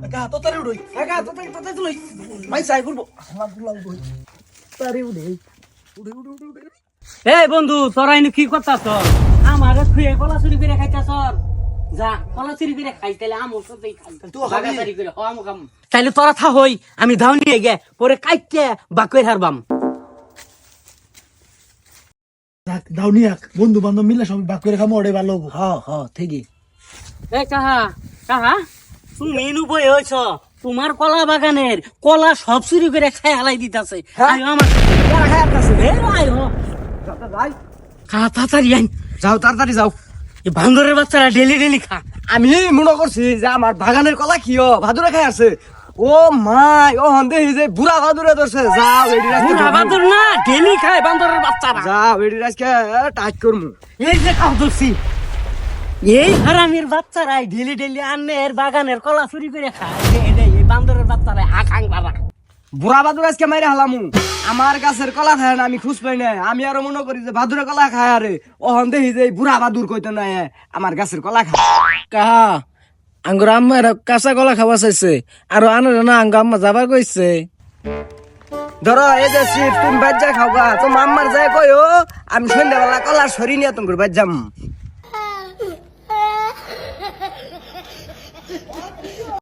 একা তাড়াতাড়ি উড়ই একা তাড়াতাড়ি লই মাই চাই করব আল্লাহ উড়ই তাড়াতাড়ি উড়ই উড়ে উড়ে উড়ে উড়ে এই বন্ধু তোরা এনে কি করতাছ? আমার খুঁয়ে কলা চুরি করে খাইতাছ? যা কলা চুরি করে খাই তাহলে আমার সাথেই খাই বাগাচারি করে হওয়া মুখাম তাইলে তোরা থা হই আমি ধাও নিয়ে গে পরে কাইতে বাকই হারবাম। দাউনিয়া বন্ধু বান্ধব মিলে সব ভাগ করে খামো ওটাই ভালো হবো ঠিকই এই কাহা কাহা তুমি নু বই হইছ তোমার কলা বাগানের কলা সব চুরি করে খাই হালাই দিতাছে। আইও আমার আইও কাহা তাড়াতাড়ি আইন যাও তাড়াতাড়ি যাও এই বান্দরের বাচ্চারা ডেলি ডেলি খা। আমি মনে করছি যে আমার বাগানের কলা কিও ভাদুরে খাই আছে ও মাই ও হন্দে যে বুড়া ভাদুরে ধরছে যাও এডি বুড়া বাদর না ডেলি খায় বান্দরের বাচ্চারা। যাও এডি আজকে টাইট করমু এই যে খাও দোষী এই হারামির বাচ্চারা ডেলি ডেলি আন্নের বাগানের কলা চুরি করে খায় এই বান্দরের বাচ্চারা আখাং বাবা। বুড়া বাদুর আজকে মাইরে হালামু আমার গাছের কলা খায় না আমি খুঁজ পাই না আমি আরো মনে করি যে ভাদুরে কলা খায় আরে ও হন্দে যে বুড়া বাদুর কইতে না আমার গাছের কলা খায় কাহা আঙ্গুর আম্মা এরা কাঁচা কলা খাওয়া চাইছে আর আনার না আঙ্গু আম্মা যাবা কইছে। ধরো এই যে শিব তুমি বাজ্জা খাওগা তো মাম্মার যায় কইও আমি সন্ধ্যাবেলা কলা সরি নিয়ে তোমার বাজ্জাম